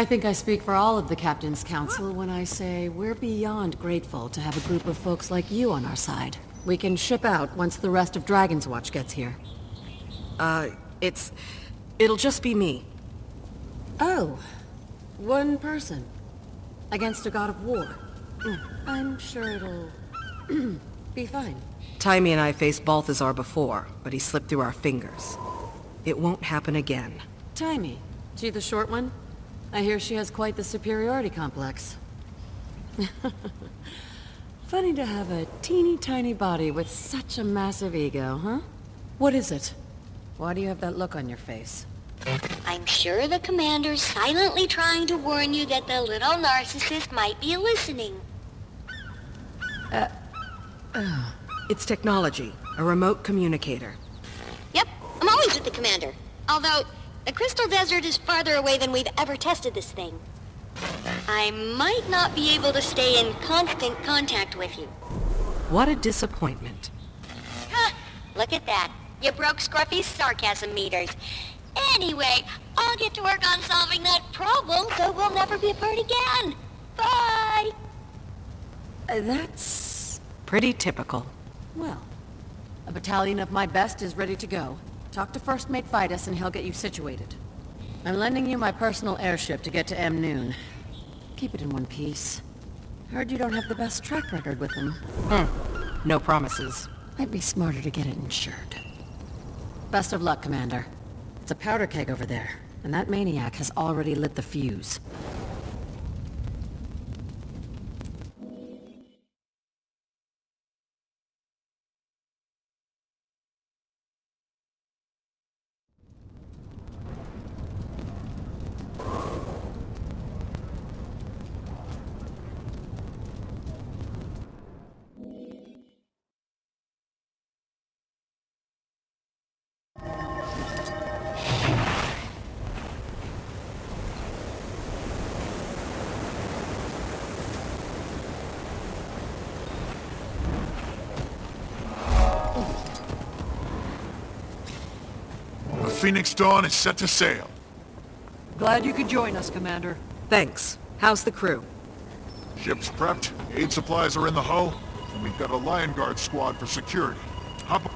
I think I speak for all of the Captain's Council when I say we're beyond grateful to have a group of folks like you on our side. We can ship out once the rest of Dragon's Watch gets here. It'll just be me. Oh. One person. Against a god of war. I'm sure it'll... be fine. Taimi and I faced Balthazar before, but he slipped through our fingers. It won't happen again. Taimi. She the short one? I hear she has quite the superiority complex. Funny to have a teeny tiny body with such a massive ego, huh? What is it? Why do you have that look on your face? I'm sure the commander's silently trying to warn you that the little narcissist might be listening. It's technology. A remote communicator. Yep, I'm always with the commander. Although, the Crystal Desert is farther away than we've ever tested this thing. I might not be able to stay in constant contact with you. What a disappointment. Huh, look at that. You broke Scruffy's sarcasm meters. Anyway, I'll get to work on solving that problem so we'll never be apart again. Bye! That's... Pretty typical. Well, a battalion of my best is ready to go. Talk to First Mate Vitus and he'll get you situated. I'm lending you my personal airship to get to M. Noon. Keep it in one piece. Heard you don't have the best track record with them. No promises. Might be smarter to get it insured. Best of luck, Commander. It's a powder keg over there, and that maniac has already lit the fuse. Phoenix Dawn is set to sail. Glad you could join us, Commander. Thanks. How's the crew? Ship's prepped, aid supplies are in the hull, and we've got a Lion Guard squad for security. Hop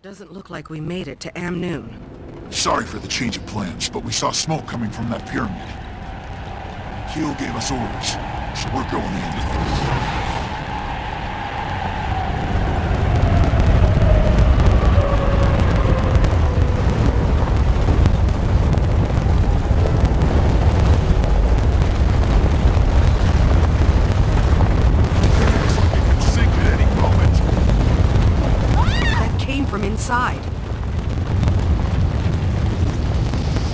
Doesn't look like we made it to Am Noon. Sorry for the change of plans, but we saw smoke coming from that pyramid. Keel gave us orders, so we're going in. Inside.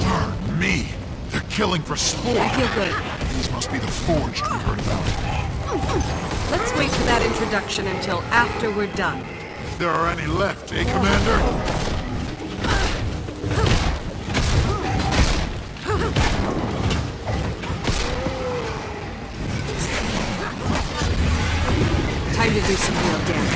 Darn me! They're killing for sport! I feel good. These must be the forged we heard about. Let's wait for that introduction until after we're done. If there are any left, eh, Commander? Time to do some real damage.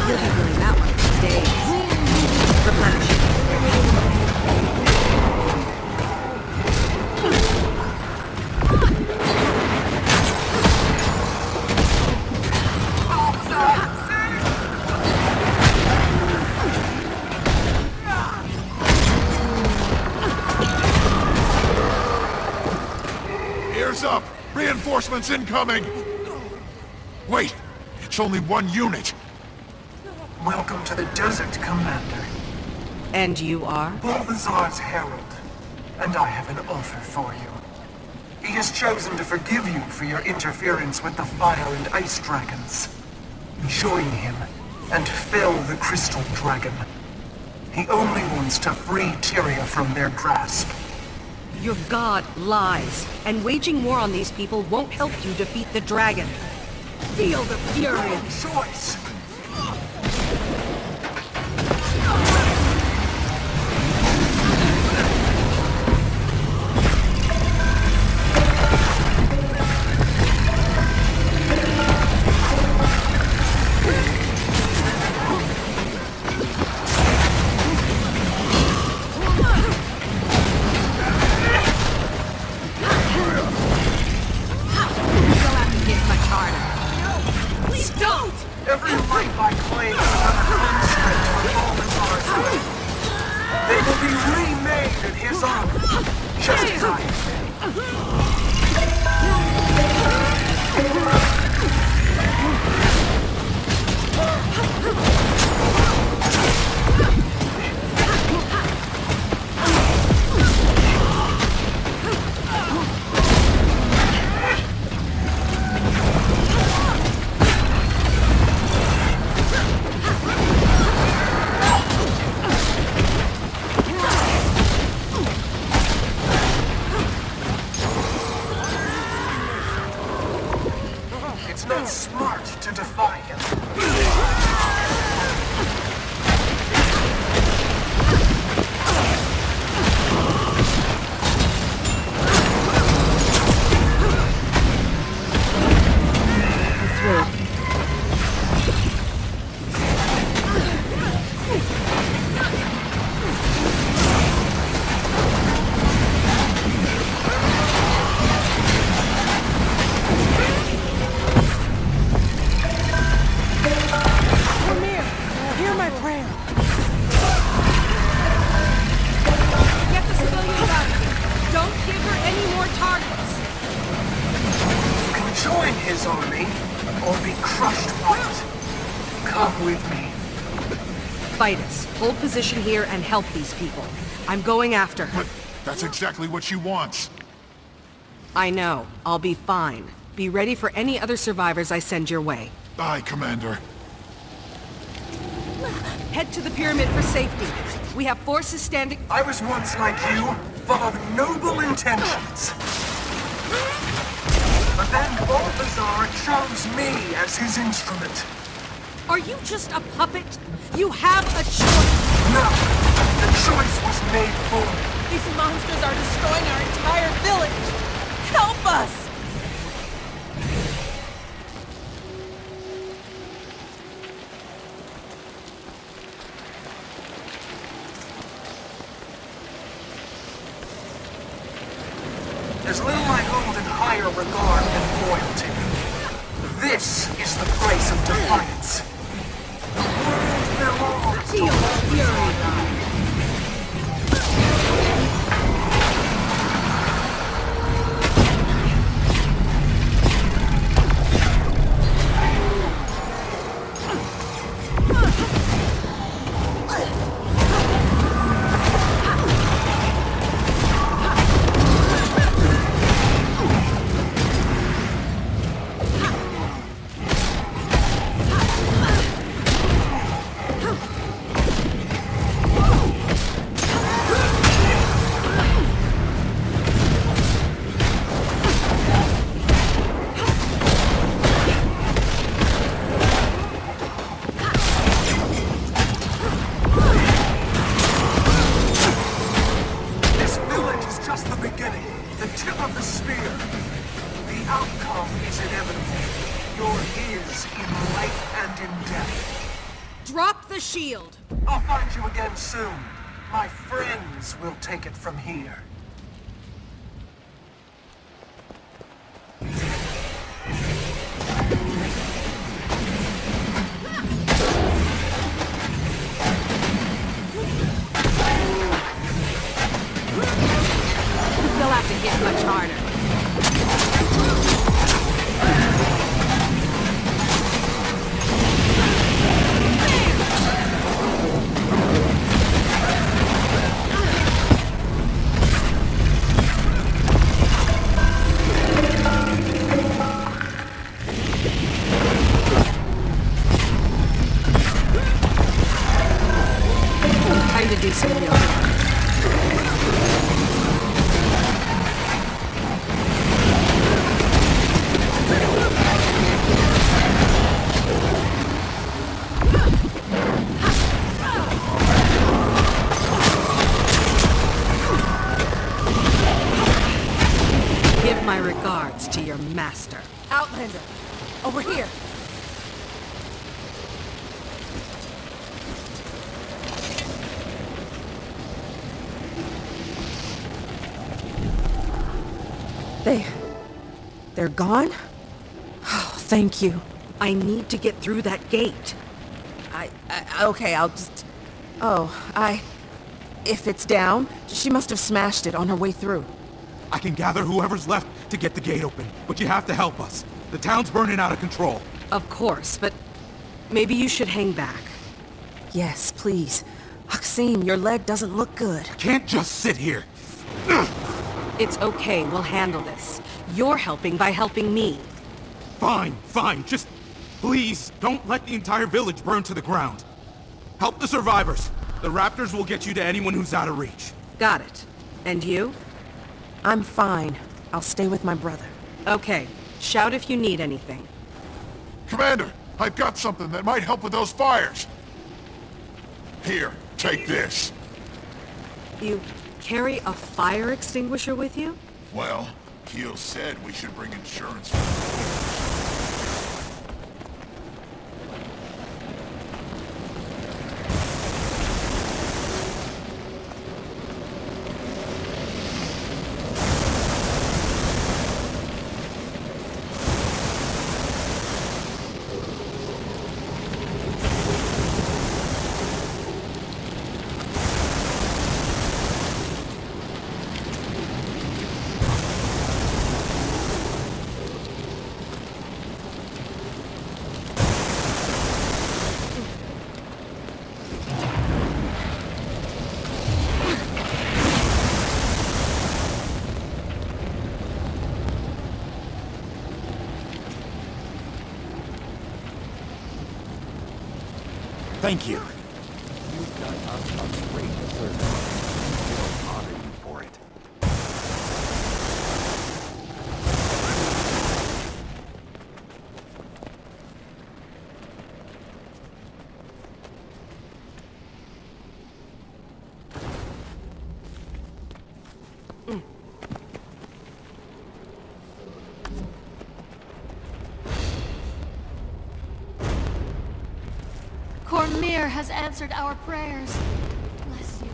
You'll be doing that one for days. Replenishing. Ears up! Reinforcements incoming! Wait! It's only one unit! Welcome to the desert, Commander. And you are? Balthazar's herald, and I have an offer for you. He has chosen to forgive you for your interference with the fire and ice dragons. Join him, and fell the crystal dragon. He only wants to free Tyria from their grasp. Your god lies, and waging war on these people won't help you defeat the dragon. Feel the fury. No choice! Every life I claim is another conscript for Balthazar's way. They will be remade in his honor, just as I say. It's not smart to defy him. Join his army, or be crushed by it. Come with me. Fight us. Hold position here and help these people. I'm going after her. But that's exactly what she wants. I know. I'll be fine. Be ready for any other survivors I send your way. Aye, Commander. Head to the pyramid for safety. We have forces standing... I was once like you, full of noble intentions. But then Balthazar chose me as his instrument. Are you just a puppet? You have a choice. No, the choice was made for me. These monsters are destroying our entire village! Help us! There's little I hold in higher regard than loyalty. This is the price of defiance. The world belongs to Feel the fury. shield! I'll find you again soon. My friends will take it from here. They'll have to hit much harder. Time to do some yoga. Give my regards to your master. Outlander, over here. They're gone? Oh, thank you. I need to get through that gate. Okay, I'll just... If it's down, she must have smashed it on her way through. I can gather whoever's left to get the gate open, but you have to help us. The town's burning out of control. Of course, but maybe you should hang back. Yes, please. Maxime, your leg doesn't look good. Can't just sit here. It's okay, we'll handle this. You're helping by helping me. Fine. Just please don't let the entire village burn to the ground. Help the survivors. The raptors will get you to anyone who's out of reach. Got it. And you? I'm fine. I'll stay with my brother. Okay. Shout if you need anything. Commander, I've got something that might help with those fires. Here, take this. You carry a fire extinguisher with you? Well, Keel said we should bring insurance. Thank you. You've done us a great service. We'll honor you for it. Cormir has answered our prayers. Bless you.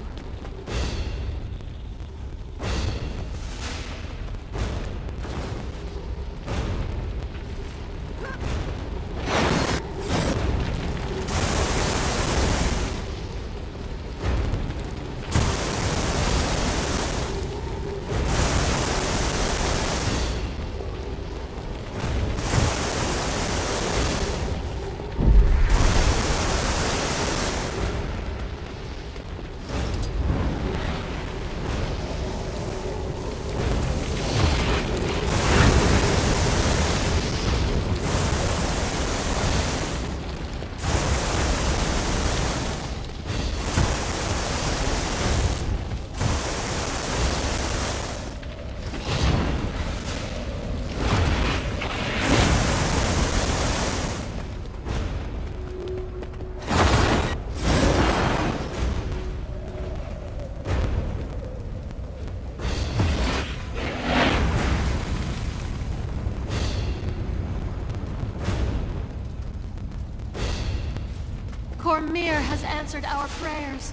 has answered our prayers.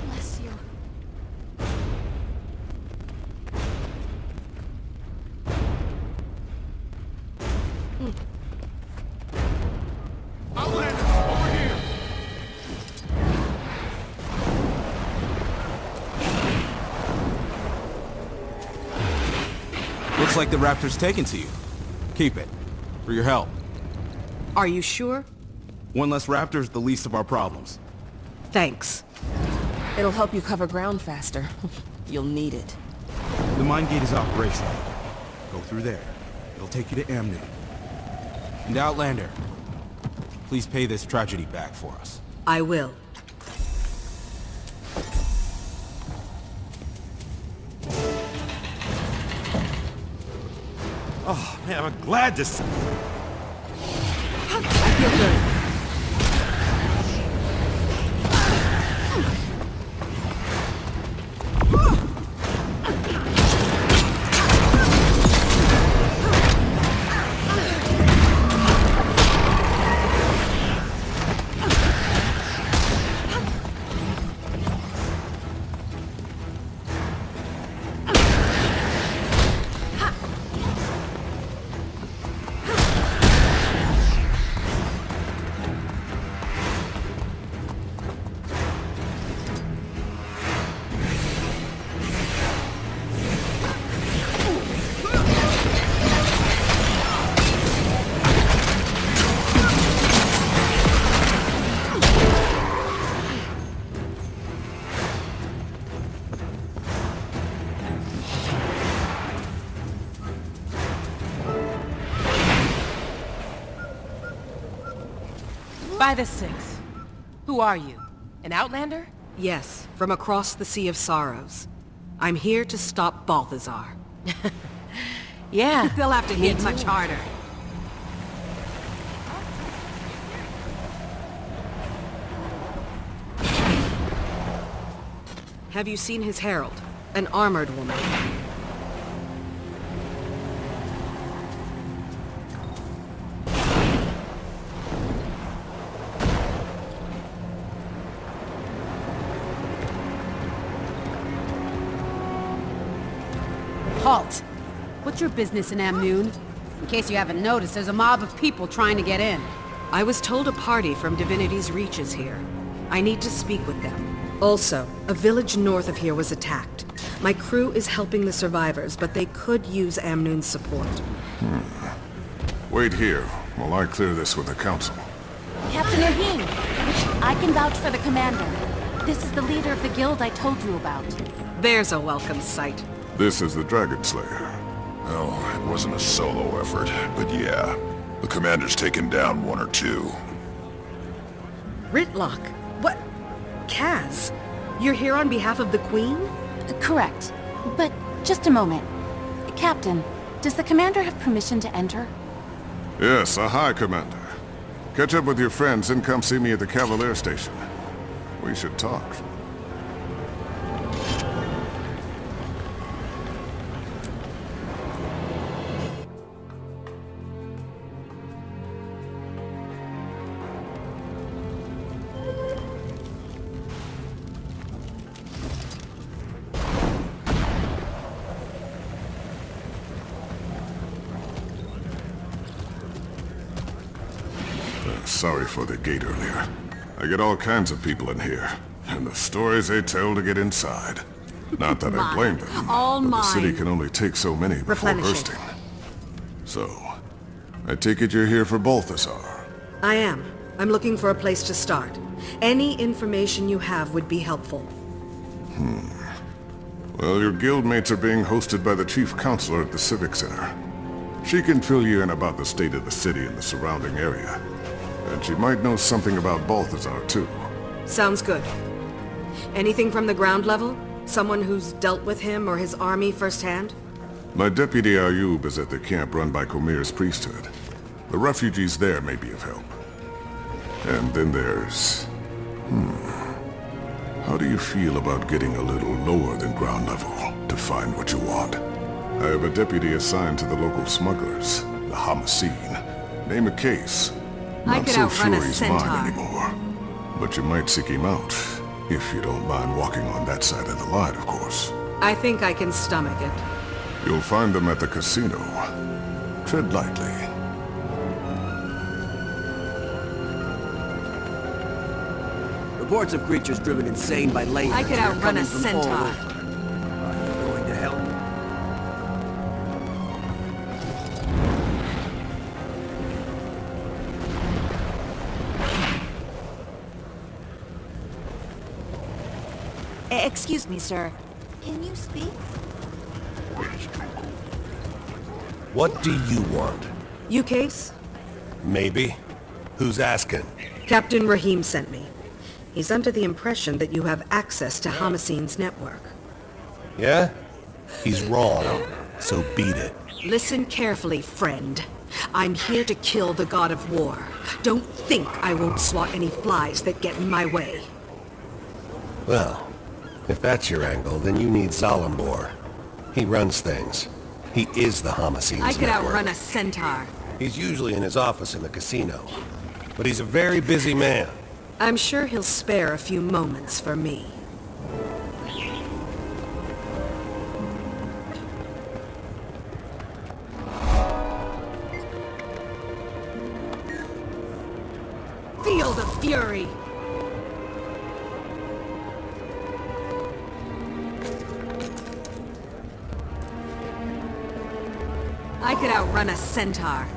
Bless you. Outlander, over here! Looks like the Raptor's taken to you. Keep it. For your help. Are you sure? One less Raptor's the least of our problems. Thanks. It'll help you cover ground faster. You'll need it. The mine gate is operational. Go through there. It'll take you to Amnu. And Outlander, please pay this tragedy back for us. I will. Oh, man, I'm glad to see. I feel good. By the Six. Who are you? An Outlander? Yes, from across the Sea of Sorrows. I'm here to stop Balthazar. Yeah. They'll have to hit much harder. Have you seen his herald? An armored woman. Halt! What's your business in Amnoon? In case you haven't noticed, there's a mob of people trying to get in. I was told a party from Divinity's Reach is here. I need to speak with them. Also, a village north of here was attacked. My crew is helping the survivors, but they could use Amnoon's support. Wait here while I clear this with the council. Captain Rahim, I can vouch for the commander. This is the leader of the guild I told you about. There's a welcome sight. This is the Dragon Slayer. Well, it wasn't a solo effort, but yeah. The commander's taken down one or two. Ritlock? What? Kaz? You're here on behalf of the Queen? Correct. But just a moment. Captain, does the commander have permission to enter? Yes, aye, Commander. Catch up with your friends and come see me at the Cavalier Station. We should talk. Sorry for the gate earlier. I get all kinds of people in here, and the stories they tell to get inside. Not that I blame them, All but the city mine. can only take so many before Replenishing. bursting. So, I take it you're here for Balthazar. I am. I'm looking for a place to start. Any information you have would be helpful. Well, your guildmates are being hosted by the chief counselor at the Civic Center. She can fill you in about the state of the city and the surrounding area. And she might know something about Balthazar, too. Sounds good. Anything from the ground level? Someone who's dealt with him or his army firsthand? My deputy Ayub is at the camp run by Comir's priesthood. The refugees there may be of help. And then there's... How do you feel about getting a little lower than ground level to find what you want? I have a deputy assigned to the local smugglers, the Hamasine. Name a case. I Not could so outrun sure a he's centaur. mine anymore. But you might seek him out, if you don't mind walking on that side of the line, of course. I think I can stomach it. You'll find them at the casino. Tread lightly. Reports of creatures driven insane by lane. I could outrun a centaur. Are you going to help? Excuse me, sir. Can you speak? What do you want? You case? Maybe. Who's asking? Captain Rahim sent me. He's under the impression that you have access to Homicine's network. Yeah? He's wrong, so beat it. Listen carefully, friend. I'm here to kill the god of war. Don't think I won't swat any flies that get in my way. Well, if that's your angle, then you need Zalambor. He runs things. He is the Homicine's I could network. outrun a centaur. He's usually in his office in the casino. But he's a very busy man. I'm sure he'll spare a few moments for me. Feel the fury! I could outrun a centaur.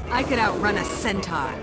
I could outrun a centaur.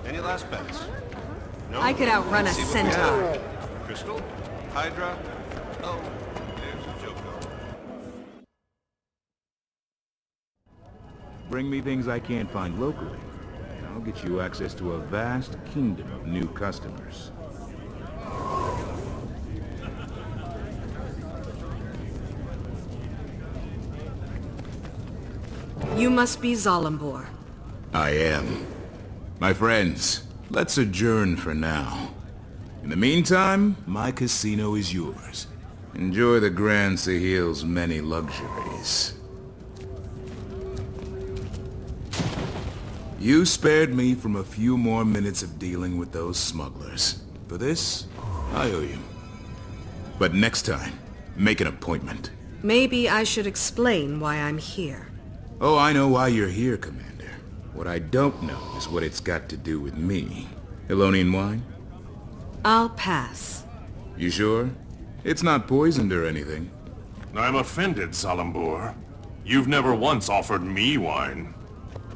Any last bets? No? I could outrun a centaur. Crystal? Hydra? Oh, there's a joke. Bring me things I can't find locally, and I'll get you access to a vast kingdom of new customers. You must be Zalambor. I am. My friends, let's adjourn for now. In the meantime, my casino is yours. Enjoy the Grand Sahil's many luxuries. You spared me from a few more minutes of dealing with those smugglers. For this, I owe you. But next time, make an appointment. Maybe I should explain why I'm here. Oh, I know why you're here, Commander. What I don't know is what it's got to do with me. Elonian wine? I'll pass. You sure? It's not poisoned or anything. I'm offended, Zalambor. You've never once offered me wine.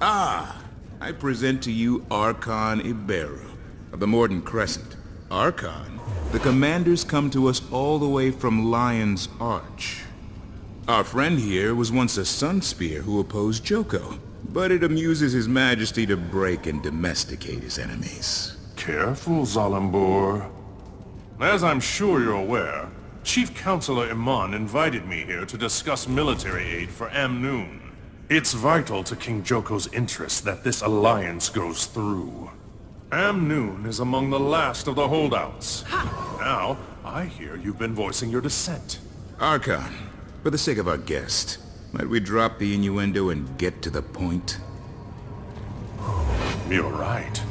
Ah! I present to you Archon Iberu of the Morden Crescent. Archon? The commanders come to us all the way from Lion's Arch. Our friend here was once a Sunspear who opposed Joko, but it amuses His Majesty to break and domesticate his enemies. Careful, Zalambor. As I'm sure you're aware, Chief Counselor Iman invited me here to discuss military aid for Amnoon. It's vital to King Joko's interests that this alliance goes through. Amnoon is among the last of the holdouts. Now, I hear you've been voicing your dissent. Archon, for the sake of our guest, might we drop the innuendo and get to the point? You're right.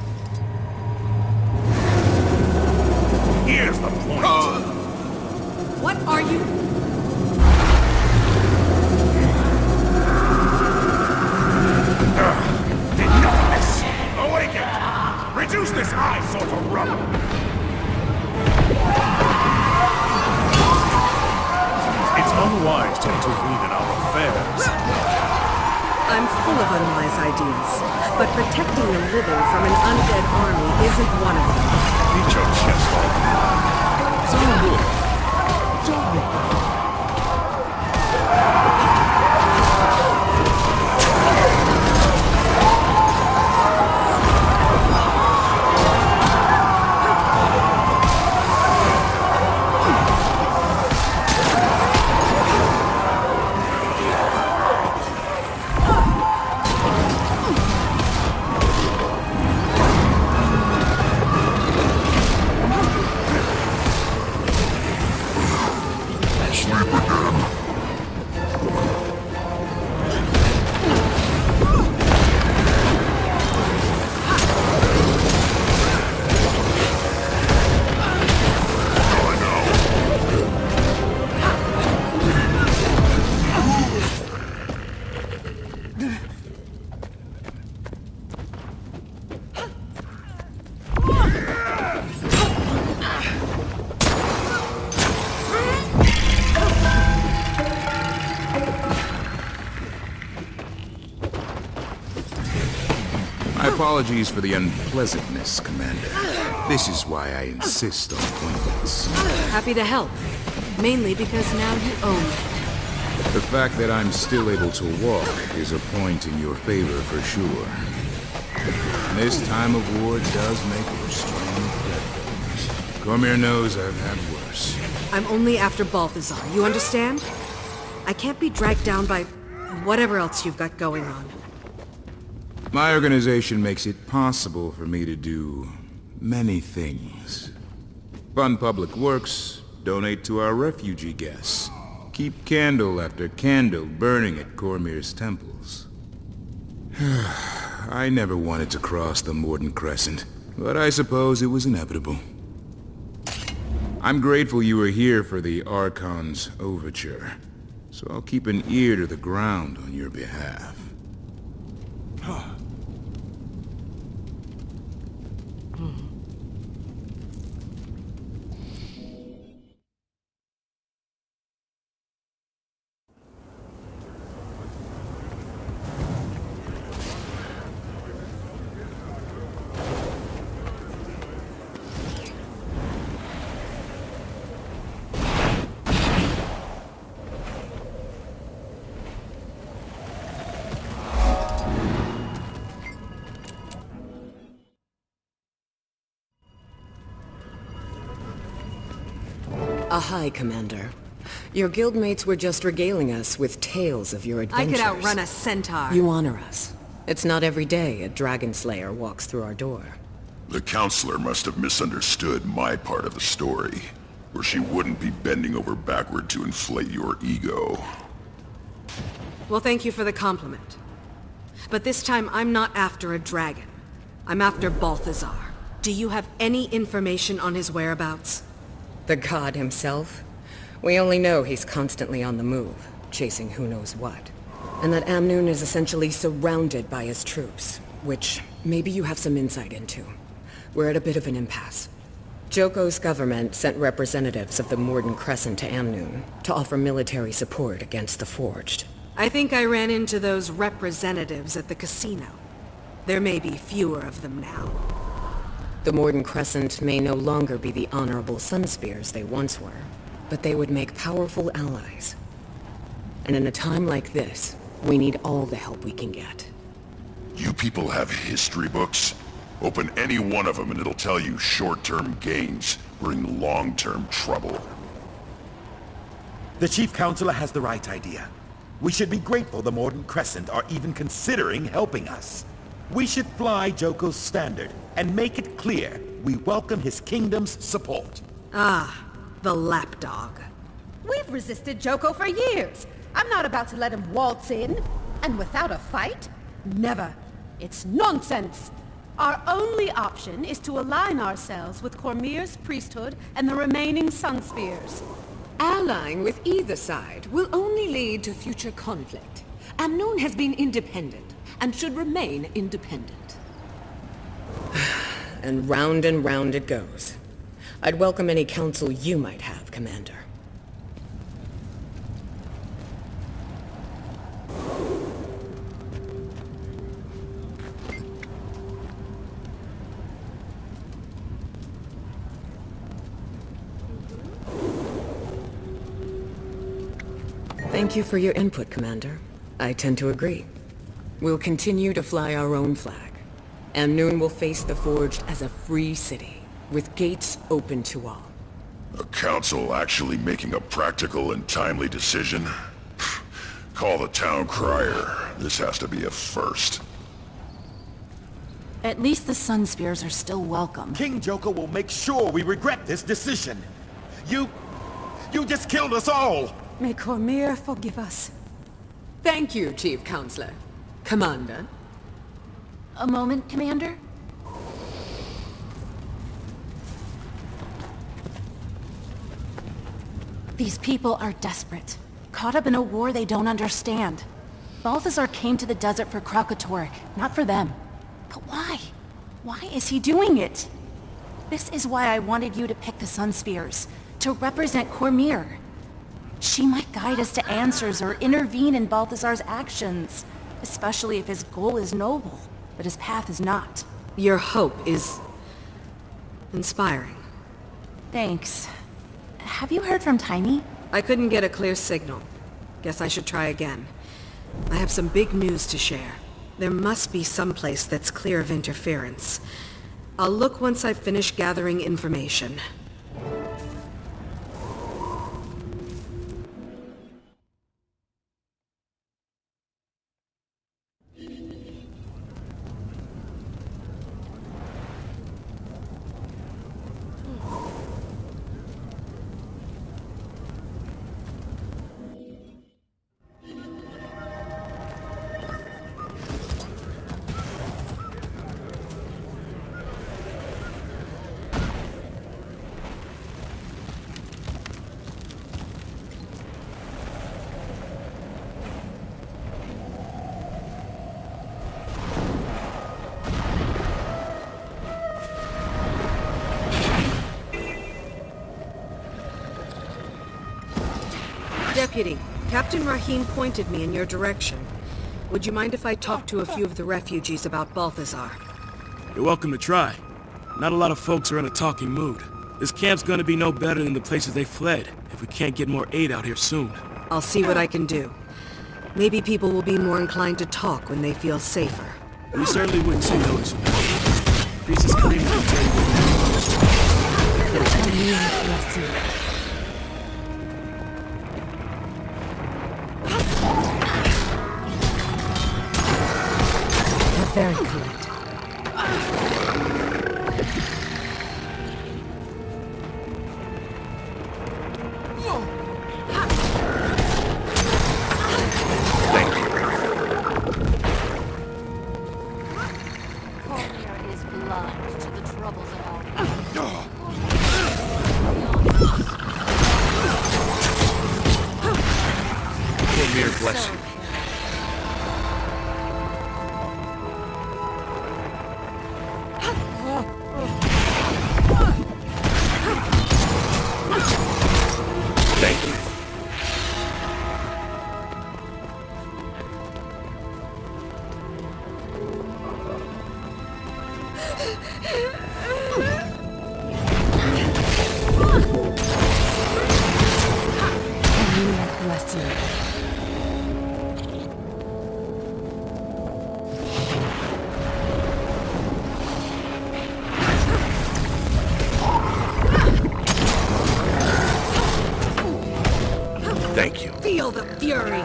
Here's the point. What are you... Enough of this! Awaken! Reduce this eyesore to rubble! It's unwise to intervene in our affairs. I'm full of unwise ideas, but protecting the living from an undead army isn't one of them. Beat your chest off. Apologies for the unpleasantness, Commander. This is why I insist on appointments. Happy to help. Mainly because now you own me. The fact that I'm still able to walk is a point in your favor for sure. And this time of war does make restrained predators. Cormier knows I've had worse. I'm only after Balthazar, you understand? I can't be dragged down by whatever else you've got going on. My organization makes it possible for me to do many things. Fund public works, donate to our refugee guests, keep candle after candle burning at Cormier's temples. I never wanted to cross the Morden Crescent, but I suppose it was inevitable. I'm grateful you were here for the Archon's overture, so I'll keep an ear to the ground on your behalf. Hi, Commander. Your guildmates were just regaling us with tales of your adventures. I could outrun a centaur. You honor us. It's not every day a dragon slayer walks through our door. The counselor must have misunderstood my part of the story, or she wouldn't be bending over backward to inflate your ego. Well, thank you for the compliment. But this time, I'm not after a dragon. I'm after Balthazar. Do you have any information on his whereabouts? The god himself? We only know he's constantly on the move, chasing who knows what. And that Amnoon is essentially surrounded by his troops, which maybe you have some insight into. We're at a bit of an impasse. Joko's government sent representatives of the Morden Crescent to Amnoon to offer military support against the Forged. I think I ran into those representatives at the casino. There may be fewer of them now. The Morden Crescent may no longer be the honorable Sunspears they once were, but they would make powerful allies. And in a time like this, we need all the help we can get. You people have history books? Open any one of them and it'll tell you short-term gains bring long-term trouble. The Chief Counselor has the right idea. We should be grateful the Morden Crescent are even considering helping us. We should fly Joko's standard and make it clear we welcome his kingdom's support. Ah, the lapdog. We've resisted Joko for years. I'm not about to let him waltz in. And without a fight? Never. It's nonsense. Our only option is to align ourselves with Cormyr's priesthood and the remaining Sunspears. Allying with either side will only lead to future conflict. Amnoon has been independent, and should remain independent. And round it goes. I'd welcome any counsel you might have, Commander. Thank you for your input, Commander. I tend to agree. We'll continue to fly our own flag. Amnoon will face the Forged as a free city, with gates open to all. A council actually making a practical and timely decision? Call the town crier. This has to be a first. At least the Sunspears are still welcome. King Joko will make sure we regret this decision. You just killed us all! May Cormyr forgive us. Thank you, Chief Counselor. Commander? A moment, Commander? These people are desperate, caught up in a war they don't understand. Balthazar came to the desert for Kralkatorrik, not for them. But why? Why is he doing it? This is why I wanted you to pick the Sunspears, to represent Cormyr. She might guide us to answers or intervene in Balthazar's actions, especially if his goal is noble, but his path is not. Your hope is inspiring. Thanks. Have you heard from Tiny? I couldn't get a clear signal. Guess I should try again. I have some big news to share. There must be some place that's clear of interference. I'll look once I've finished gathering information. Deputy, Captain Rahim pointed me in your direction. Would you mind if I talk to a few of the refugees about Balthazar? You're welcome to try. Not a lot of folks are in a talking mood. This camp's gonna be no better than the places they fled, if we can't get more aid out here soon. I'll see what I can do. Maybe people will be more inclined to talk when they feel safer. You certainly wouldn't say no to some help. Priestess Karim can tell you what to do. Very correct. Thank you. Cormyr is blind to the troubles of our Cormyr, bless you. Thank you. Bless you. Feel the fury!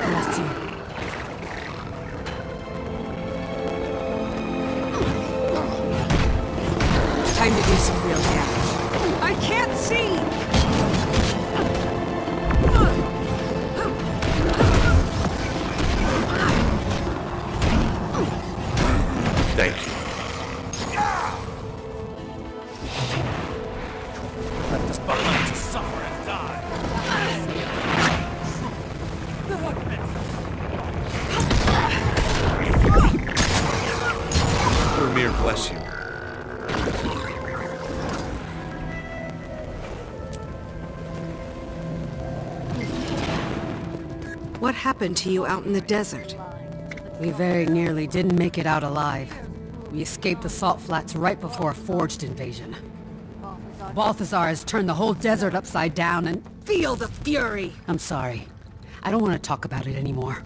Bless you. Time to do some real damage. I can't see! Thank you. Left us behind to suffer and die. Premier bless you. What happened to you out in the desert? We very nearly didn't make it out alive. We escaped the salt flats right before a forged invasion. Balthazar has turned the whole desert upside down and... Feel the fury! I'm sorry. I don't want to talk about it anymore.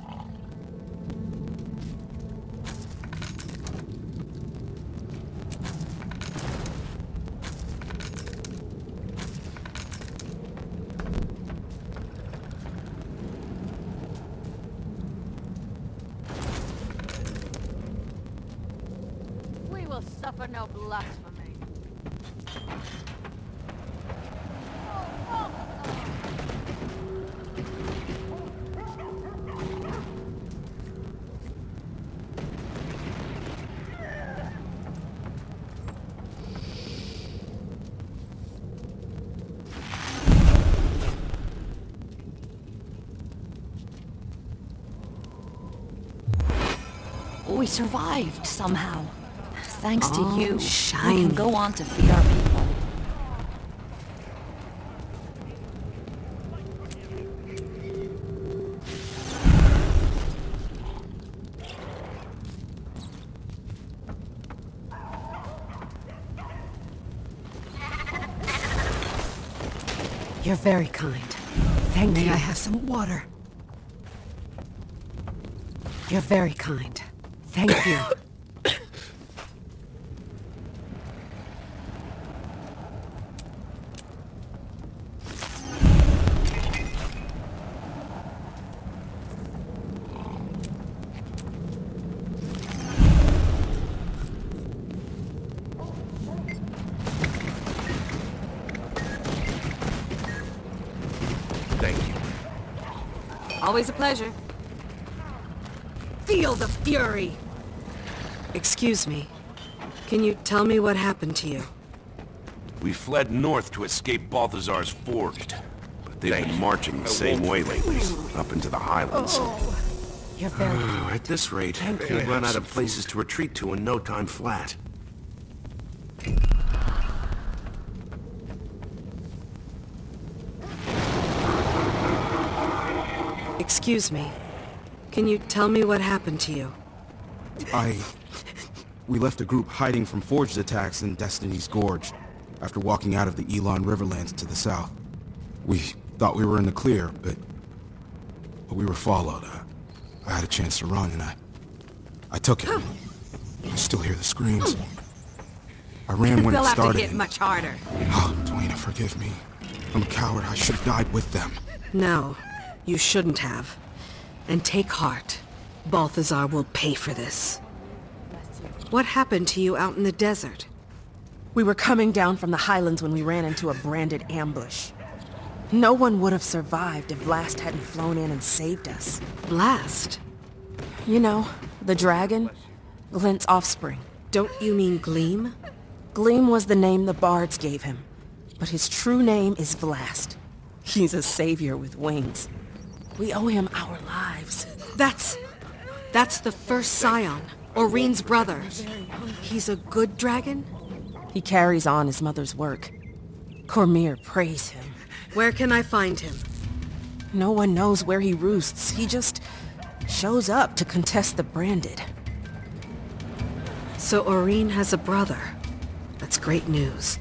We will suffer no blasphemy. We survived somehow. Thanks to you, we shiny. can go on to feed our people. You're very kind. Thank May you. I have some water? You're very kind. Thank you. Thank you. Always a pleasure. Feel the fury! Excuse me. Can you tell me what happened to you? We fled north to escape Balthazar's Forged. But they've been marching the same way lately, up into the highlands. You're very At this rate, we'll run out of places to retreat to in no time flat. Excuse me. Can you tell me what happened to you? We left a group hiding from forged attacks in Destiny's Gorge after walking out of the Elon Riverlands to the south. We thought we were in the clear, but we were followed. I had a chance to run, and I took it. I still hear the screams. I ran when it They'll have started. to hit much harder. Oh, Dwayne, forgive me. I'm a coward. I should have died with them. No, you shouldn't have. And take heart. Balthazar will pay for this. What happened to you out in the desert? We were coming down from the highlands when we ran into a branded ambush. No one would have survived if Blast hadn't flown in and saved us. Blast? You know, the dragon? Glint's offspring. Don't you mean Gleam? Gleam was the name the bards gave him, but his true name is Blast. He's a savior with wings. We owe him our lives. That's the first scion, Oreen's brother. He's a good dragon? He carries on his mother's work. Cormyr praise him. Where can I find him? No one knows where he roosts. He just shows up to contest the branded. So Oreen has a brother. That's great news.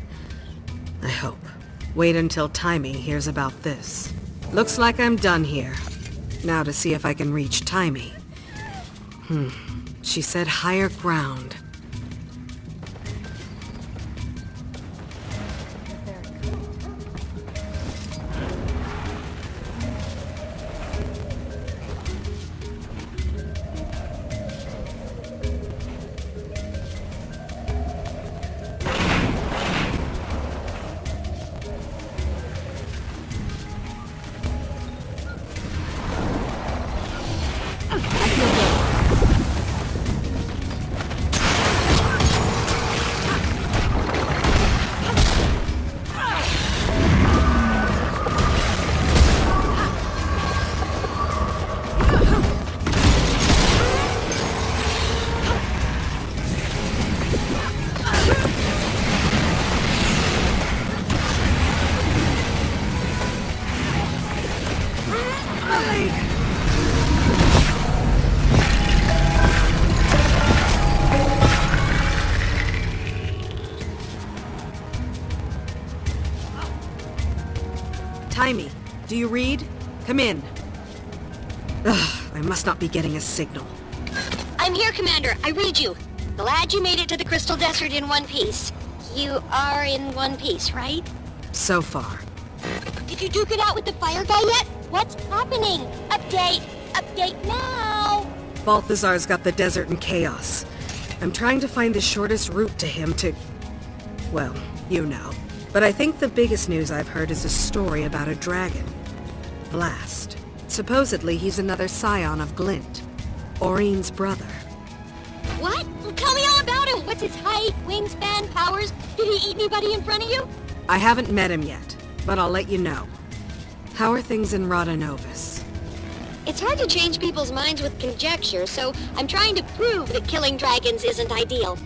I hope. Wait until Timey hears about this. Looks like I'm done here. Now to see if I can reach Timey. She said higher ground. Timey, do you read? Come in. Ugh, I must not be getting a signal. I'm here, Commander. I read you. Glad you made it to the Crystal Desert in one piece. You are in one piece, right? So far. Did you duke it out with the fire guy yet? What's happening? Update! Update now! Balthazar's got the desert in chaos. I'm trying to find the shortest route to him to... well, you know. But I think the biggest news I've heard is a story about a dragon. Blast. Supposedly he's another scion of Glint. Aurine's brother. What? Well, tell me all about him! What's his height, wingspan, powers? Did he eat anybody in front of you? I haven't met him yet, but I'll let you know. How are things in Radanovis? It's hard to change people's minds with conjecture, so I'm trying to prove that killing dragons isn't ideal.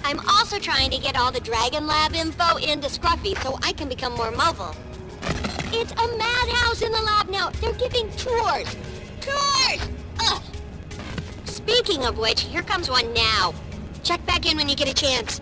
I'm also trying to get all the Dragon Lab info into Scruffy so I can become more mobile. It's a madhouse in the lab now. They're giving tours. Tours! Ugh. Speaking of which, here comes one now. Check back in when you get a chance.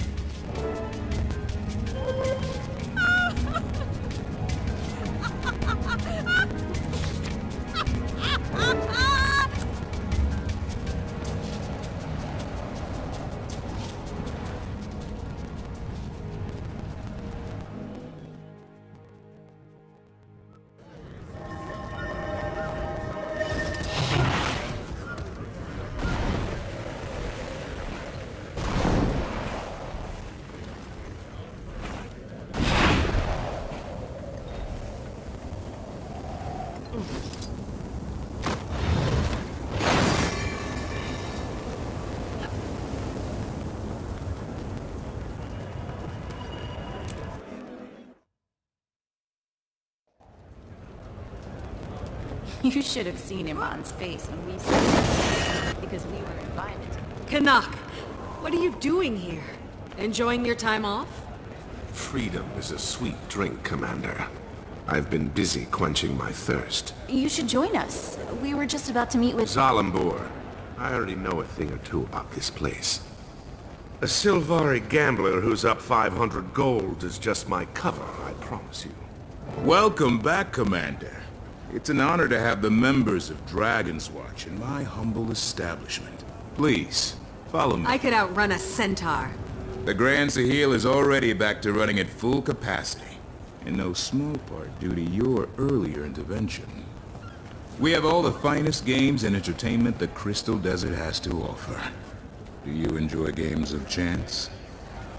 You should have seen Iman's face when we said because we were invited. Canuck, what are you doing here? Enjoying your time off? Freedom is a sweet drink, Commander. I've been busy quenching my thirst. You should join us. We were just about to meet with... Zalambor, I already know a thing or two about this place. A Silvari gambler who's up 500 gold is just my cover, I promise you. Welcome back, Commander. It's an honor to have the members of Dragon's Watch in my humble establishment. Please, follow me. I could outrun a centaur. The Grand Sahil is already back to running at full capacity, in no small part due to your earlier intervention. We have all the finest games and entertainment the Crystal Desert has to offer. Do you enjoy games of chance?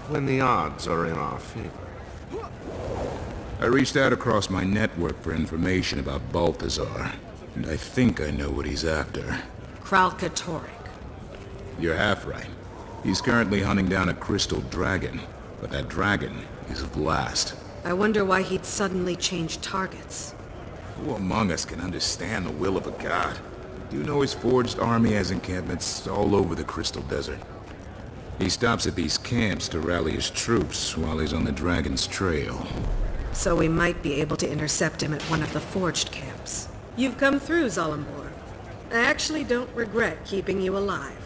When the odds are in our favor. I reached out across my network for information about Balthazar, and I think I know what he's after. Kralkatorrik. You're half right. He's currently hunting down a crystal dragon, but that dragon is Blast. I wonder why he'd suddenly change targets. Who among us can understand the will of a god? Do you know his forged army has encampments all over the Crystal Desert? He stops at these camps to rally his troops while he's on the dragon's trail. So we might be able to intercept him at one of the forged camps. You've come through, Zalambor. I actually don't regret keeping you alive.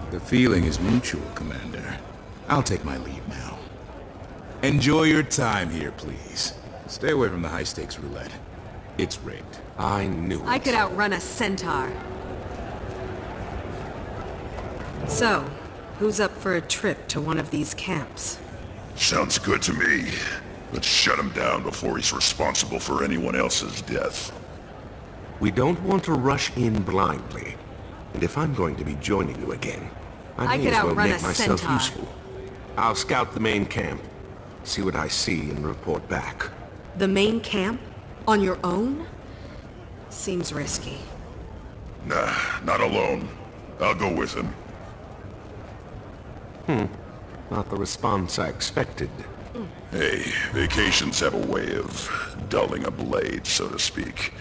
The feeling is mutual, Commander. I'll take my leave now. Enjoy your time here, please. Stay away from the high-stakes roulette. It's rigged. I knew it. I could outrun a centaur. So, who's up for a trip to one of these camps? Sounds good to me. Let's shut him down before he's responsible for anyone else's death. We don't want to rush in blindly. And if I'm going to be joining you again, I may could as well outrun make a myself centaur. useful. I'll scout the main camp, see what I see and report back. The main camp? On your own? Seems risky. Nah, not alone. I'll go with him. Not the response I expected. Hey, vacations have a way of dulling a blade, so to speak.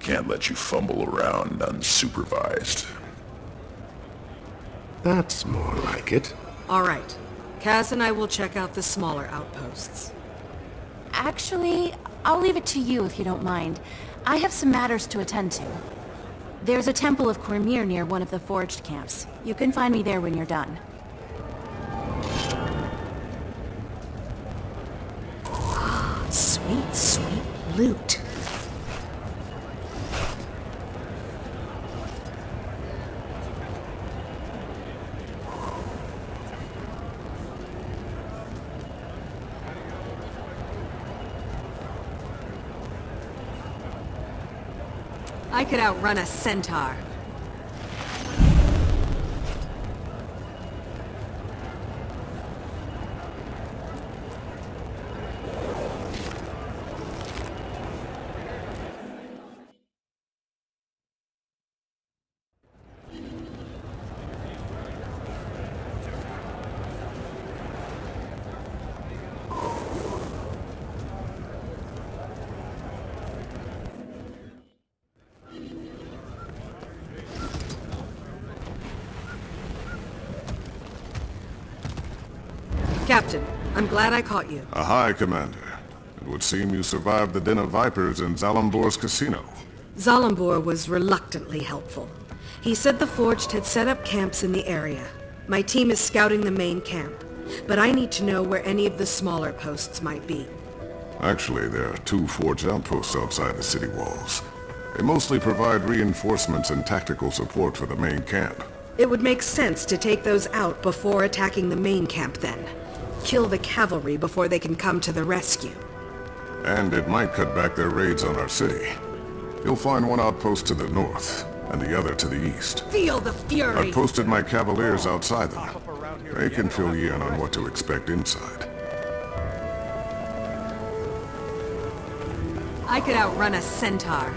Can't let you fumble around unsupervised. That's more like it. All right. Kaz and I will check out the smaller outposts. Actually, I'll leave it to you if you don't mind. I have some matters to attend to. There's a Temple of Cormyr near one of the forged camps. You can find me there when you're done. Sweet, sweet loot. I could outrun a centaur. Captain, I'm glad I caught you. Aye, Commander. It would seem you survived the Den of Vipers in Zalambor's casino. Zalambor was reluctantly helpful. He said the Forged had set up camps in the area. My team is scouting the main camp, but I need to know where any of the smaller posts might be. Actually, there are 2 Forged outposts outside the city walls. They mostly provide reinforcements and tactical support for the main camp. It would make sense to take those out before attacking the main camp then. Kill the cavalry before they can come to the rescue. And it might cut back their raids on our city. You'll find one outpost to the north, and the other to the east. Feel the fury! I've posted my cavaliers outside them. They can fill you in on what to expect inside. I could outrun a centaur.